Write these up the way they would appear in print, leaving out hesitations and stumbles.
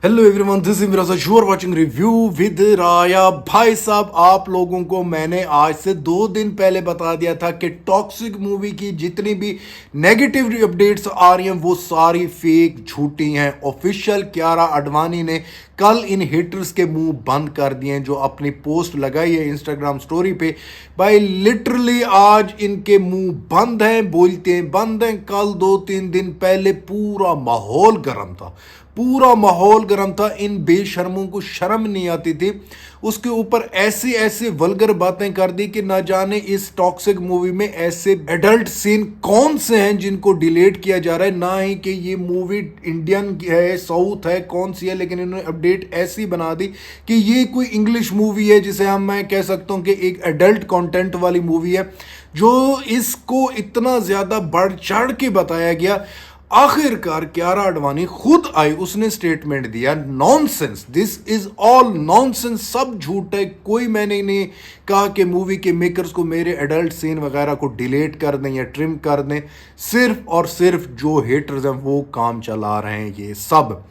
Hello everyone, this is Miraj, you are watching review with Raya. भाई साहब, आप लोगों को मैंने आज से 2 दिन पहले बता दिया था कि टॉक्सिक मूवी की जितनी भी नेगेटिव अपडेट्स आ रही हैं वो सारी फेक, झूठी हैं। ऑफिशियल कियारा आडवाणी ने कल इन हेटर्स के मुंह बंद कर दिए हैं जो अपनी पोस्ट लगाई है इंस्टाग्राम स्टोरी पे। भाई लिटरली आज इनके मुंह बंद हैं, बोलते हैं बंद हैं। कल 2-3 दिन पहले पूरा माहौल गर्म था, पूरा माहौल गर्म था। इन बेशर्मों को शर्म नहीं आती थी, उसके ऊपर ऐसी ऐसी वल्गर बातें कर दी कि ना जाने इस टॉक्सिक मूवी में ऐसे एडल्ट सीन कौन से हैं जिनको डिलीट किया जा रहा है। ना ही कि ये मूवी इंडियन है, साउथ है, कौन सी है, लेकिन इन्होंने अपडेट ऐसी बना दी कि ये कोई इंग्लिश मूवी है जिसे हम मैं कह सकता हूँ कि एक एडल्ट कंटेंट वाली मूवी है। जो इसको इतना ज़्यादा बढ़ चढ़ के बताया गया, आखिरकार कियारा आडवाणी खुद आई, उसने स्टेटमेंट दिया, nonsense, this is all nonsense, सब झूठ है। कोई मैंने नहीं कहा कि मूवी के मेकर्स को मेरे एडल्ट सीन वगैरह को डिलीट कर दें या ट्रिम कर दें। सिर्फ और सिर्फ जो हेटर्स हैं वो काम चला रहे हैं ये सब।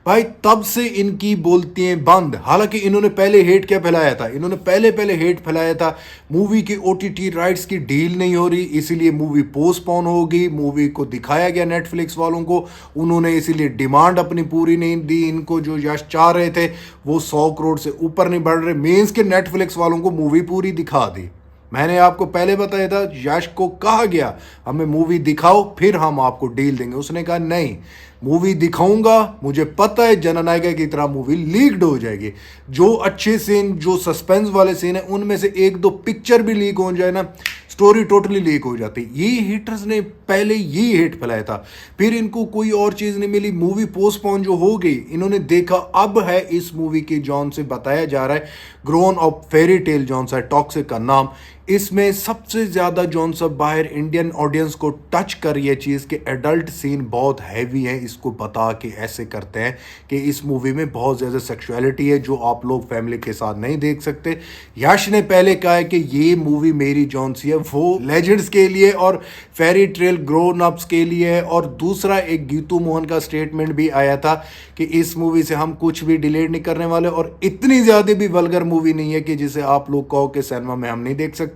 भाई तब से इनकी बोलती हैं बंद। हालांकि इन्होंने पहले हेट क्या फैलाया था, इन्होंने पहले हेट फैलाया था मूवी की ओटीटी राइट्स की डील नहीं हो रही, इसीलिए मूवी पोस्टपोन होगी। मूवी को दिखाया गया नेटफ्लिक्स वालों को, उन्होंने इसीलिए डिमांड अपनी पूरी नहीं दी। इनको जो यश चाह रहे थे वो 100 करोड़ से ऊपर नहीं बढ़ रहे, मीन्स के नेटफ्लिक्स वालों को मूवी पूरी दिखा दी। मैंने आपको पहले बताया था, यश को कहा गया हमें मूवी दिखाओ फिर हम आपको डील देंगे, उसने कहा नहीं, मूवी दिखाऊंगा, मुझे पता है जननायका की तरह मूवी लीक्ड हो जाएगी। जो अच्छे सीन, जो सस्पेंस वाले सीन है, उनमें से 1-2 पिक्चर भी लीक हो जाए ना, स्टोरी टोटली लीक हो जाती। ये हिटर्स ने पहले ये हेट फैलाया था, फिर इनको कोई और चीज़ नहीं मिली, मूवी पोस्टपोन जो हो गई। इन्होंने देखा अब है इस मूवी के जॉन से बताया जा रहा है, grown of fairy tale John सा है टॉक्सिक का नाम। इसमें सबसे ज़्यादा जॉन सा बाहर इंडियन ऑडियंस को टच कर ये चीज़ कि एडल्ट सीन बहुत हैवी है, इसको बता के ऐसे करते हैं कि इस मूवी में बहुत ज़्यादा सेक्सुअलिटी है जो आप लोग फैमिली के साथ नहीं देख सकते। यश ने पहले कहा है कि ये मूवी मेरी जॉन सी है, वो लेजेंड्स के लिए और फेरी ट्रेल ग्रोन अप्स के लिए है। और दूसरा एक गीतू मोहन का स्टेटमेंट भी आया था कि इस मूवी से हम कुछ भी डिलीट नहीं करने वाले, और इतनी ज़्यादा भी वल्गर मूवी नहीं है कि जिसे आप लोग कहो कि सिनेमा में हम नहीं देख सकते।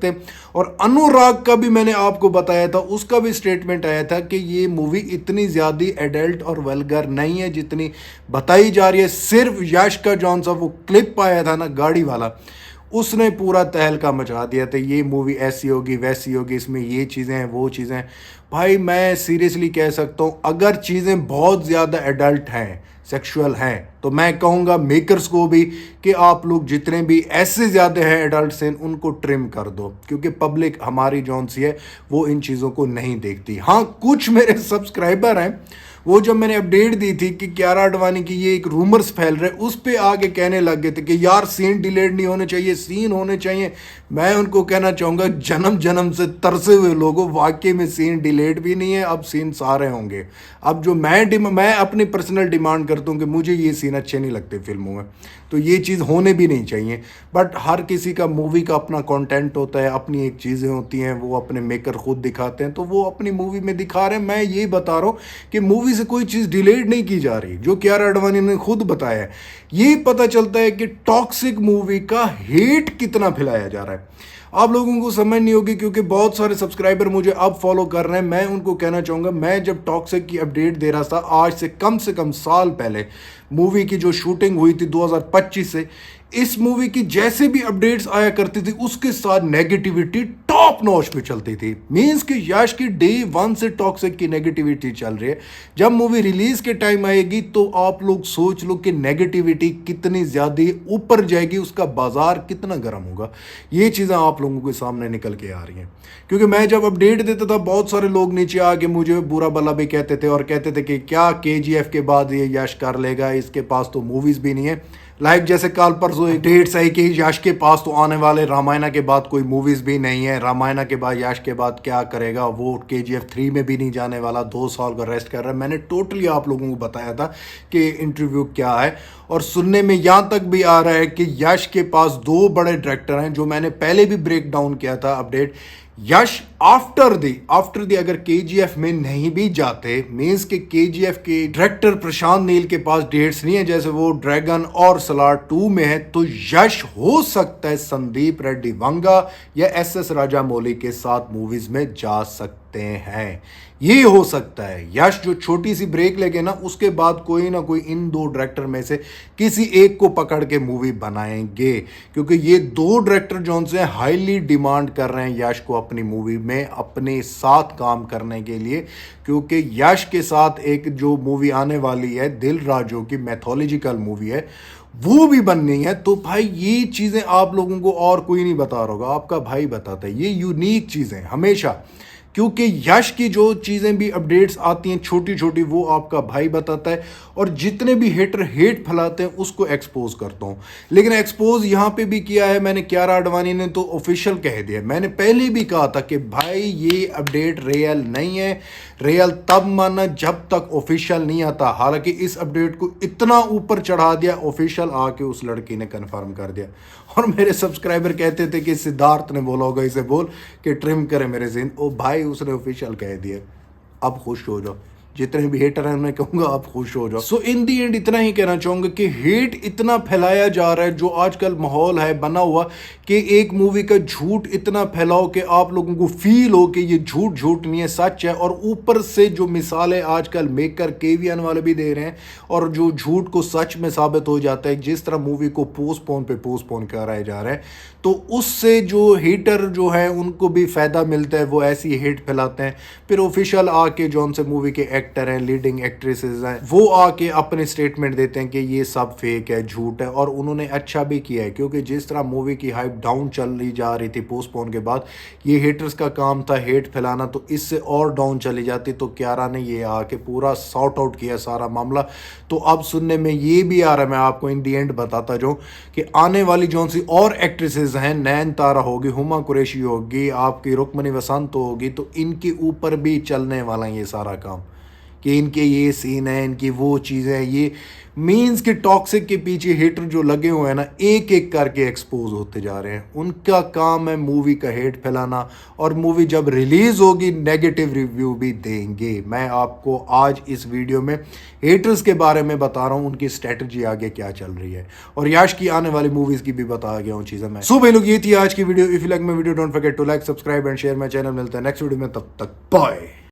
और अनुराग का भी मैंने आपको बताया था, उसका भी स्टेटमेंट आया था कि ये मूवी इतनी ज्यादा एडल्ट और वल्गर नहीं है जितनी बताई जा रही है। सिर्फ यश का जॉन सा वो क्लिप आया था ना गाड़ी वाला, उसने पूरा तहलका मचा दिया था, ये मूवी ऐसी होगी वैसी होगी, इसमें ये चीज़ें हैं वो चीज़ें हैं। भाई मैं सीरियसली कह सकता हूँ, अगर चीज़ें बहुत ज़्यादा एडल्ट हैं, सेक्सुअल हैं, तो मैं कहूँगा मेकर्स को भी कि आप लोग जितने भी ऐसे ज़्यादा हैं एडल्ट सीन उनको ट्रिम कर दो, क्योंकि पब्लिक हमारी जौन सी है वो इन चीज़ों को नहीं देखती। हाँ, कुछ मेरे सब्सक्राइबर हैं, वो जब मैंने अपडेट दी थी कि कियारा आडवाणी की ये एक रूमर्स फैल रहे, उस पे आगे कहने लग गए थे कि यार सीन डिलीट नहीं होने चाहिए, सीन होने चाहिए। मैं उनको कहना चाहूँगा, जन्म जन्म से तरसे हुए लोगों, वाकई में सीन डिलीट भी नहीं है, अब सीन सारे होंगे। अब जो मैं अपनी पर्सनल डिमांड करता हूँ कि मुझे ये सीन अच्छे नहीं लगते फिल्मों में, तो ये चीज़ होने भी नहीं चाहिए। बट हर किसी का मूवी का अपना कंटेंट होता है, अपनी एक चीज़ें होती हैं, वो अपने मेकर खुद दिखाते हैं, तो वो अपनी मूवी में दिखा रहे हैं। मैं ये बता रहा हूँ कि मूवी से कोई चीज़ डिलीट नहीं की जा रही, जो कियारा आडवाणी ने खुद बताया है। ये पता चलता है कि टॉक्सिक मूवी का हेट कितना फैलाया जा रहा है। आप लोगों को समझ नहीं होगी, क्योंकि बहुत सारे सब्सक्राइबर मुझे अब फॉलो कर रहे हैं। मैं उनको कहना चाहूँगा, मैं जब टॉक्सिक की अपडेट दे रहा था आज से कम साल पहले, मूवी की जो शूटिंग हुई थी 2025 से, इस मूवी की जैसे भी अपडेट्स आया करती थी उसके साथ नेगेटिविटी टॉप नॉच पे चलती थी। मींस कि यश की डे 1 से टॉक्सिक की नेगेटिविटी चल रही है। जब मूवी रिलीज के टाइम आएगी तो आप लोग सोच लो कि नेगेटिविटी कितनी ज्यादा ऊपर जाएगी, उसका बाजार कितना गर्म होगा। ये चीज़ें आप लोगों के सामने निकल के आ रही हैं। क्योंकि मैं जब अपडेट देता था, बहुत सारे लोग नीचे आके मुझे बुरा भला भी कहते थे और कहते थे कि क्या KGF के बाद ये यश कर लेगा, इसके पास तो मूवीज भी नहीं है। लाइक जैसे कल परसों एक डेट्स आई कि यश के पास तो आने वाले रामायणा के बाद कोई मूवीज भी नहीं है, रामायणा के बाद यश के बाद क्या करेगा, वो KGF 3 में भी नहीं जाने वाला, 2 साल का रेस्ट कर रहा है। मैंने टोटली आप लोगों को बताया था कि इंटरव्यू क्या है, और सुनने में यहाँ तक भी आ रहा है कि यश के पास 2 बड़े डायरेक्टर हैं, जो मैंने पहले भी ब्रेक डाउन किया था अपडेट, यश आफ्टर दी अगर केजीएफ में नहीं भी जाते, मीन्स के केजीएफ के डायरेक्टर प्रशांत नील के पास डेट्स नहीं है जैसे वो ड्रैगन और सलार 2 में है, तो यश हो सकता है संदीप रेड्डी वंगा या एसएस राजामौली के साथ मूवीज में जा सकते हैं। ये हो सकता है यश जो छोटी सी ब्रेक लेके ना उसके बाद कोई ना कोई इन दो डायरेक्टर में से किसी एक को पकड़ के मूवी बनाएंगे, क्योंकि ये दो डायरेक्टर जो से हाईली डिमांड कर रहे हैं यश को अपनी मूवी में अपने साथ काम करने के लिए, क्योंकि यश के साथ एक जो मूवी आने वाली है दिल राजू की मैथोलॉजिकल मूवी है वो भी बननी है। तो भाई ये चीजें आप लोगों को और कोई नहीं बता रहा होगा, आपका भाई बताता है। ये यूनिक चीजें हमेशा, क्योंकि यश की जो चीज़ें भी अपडेट्स आती हैं छोटी छोटी वो आपका भाई बताता है, और जितने भी हेटर हेट फैलाते हैं उसको एक्सपोज करता हूं। लेकिन एक्सपोज यहां पे भी किया है मैंने, कियारा आडवाणी ने तो ऑफिशियल कह दिया। मैंने पहले भी कहा था कि भाई ये अपडेट रियल नहीं है, रियल तब माना जब तक ऑफिशियल नहीं आता। हालांकि इस अपडेट को इतना ऊपर चढ़ा दिया, ऑफिशियल आके उस लड़की ने कंफर्म कर दिया। और मेरे सब्सक्राइबर कहते थे कि सिद्धार्थ ने बोला होगा इसे बोल कि ट्रिम करे मेरे जिन, ओ भाई उसने ऑफिशियल कह दिया। अब खुश हो जाओ, जितने भी हेटर हैं उन्हें कहूंगा आप खुश हो जाओ। सो इन दी एंड इतना ही कहना चाहूंगा कि हेट इतना फैलाया जा रहा है, जो आजकल माहौल है बना हुआ कि एक मूवी का झूठ इतना फैलाओ कि आप लोगों को फील हो कि ये झूठ नहीं है, सच है। और ऊपर से जो मिसालें आजकल मेकर केवीएन वाले भी दे रहे हैं, और जो झूठ को सच में साबित हो जाता है, जिस तरह मूवी को पोस्टपोन कराए जा रहे हैं, तो उससे जो हेटर जो है उनको भी फायदा मिलता है, वो ऐसी हेट फैलाते हैं। फिर ऑफिशियल आके जो उनसे मूवी के एक्टर हैं, लीडिंग एक्ट्रेसेस हैं, वो आके अपने स्टेटमेंट देते हैं कि ये सब फेक है, झूठ है। और उन्होंने अच्छा भी किया है, क्योंकि जिस तरह मूवी की हाइप डाउन चली जा रही थी पोस्टपोन के बाद, ये हेटर्स का काम था हेट फैलाना, तो इससे और डाउन चली जाती। तो कियारा ने ये आके पूरा सॉर्ट आउट किया सारा मामला। तो अब सुनने में ये भी आ रहा है, मैं आपको इन दी एंड बताता जाऊं कि आने वाली जो सी और एक्ट्रेसेस हैं, नैन तारा होगी, हुमा कुरैशी होगी, आपकी रुक्मणी वसंत होगी, तो इनके ऊपर भी चलने वाला है ये सारा काम, कि इनके ये सीन है, इनकी वो चीज़ें हैं। ये मीन्स के टॉक्सिक के पीछे हेटर जो लगे हुए हैं ना, एक एक करके एक्सपोज होते जा रहे हैं। उनका काम है मूवी का हेट फैलाना, और मूवी जब रिलीज होगी नेगेटिव रिव्यू भी देंगे। मैं आपको आज इस वीडियो में हेटर्स के बारे में बता रहा हूँ, उनकी स्ट्रेटजी आगे क्या चल रही है, और यश की आने वाली मूवीज की भी बता गया हूँ चीज़ें मैं। सो भाई लोग, ये थी आज की video. If you like my video don't forget to like, subscribe and share my channel. मिलते हैं नेक्स्ट वीडियो में, तब तक बाय।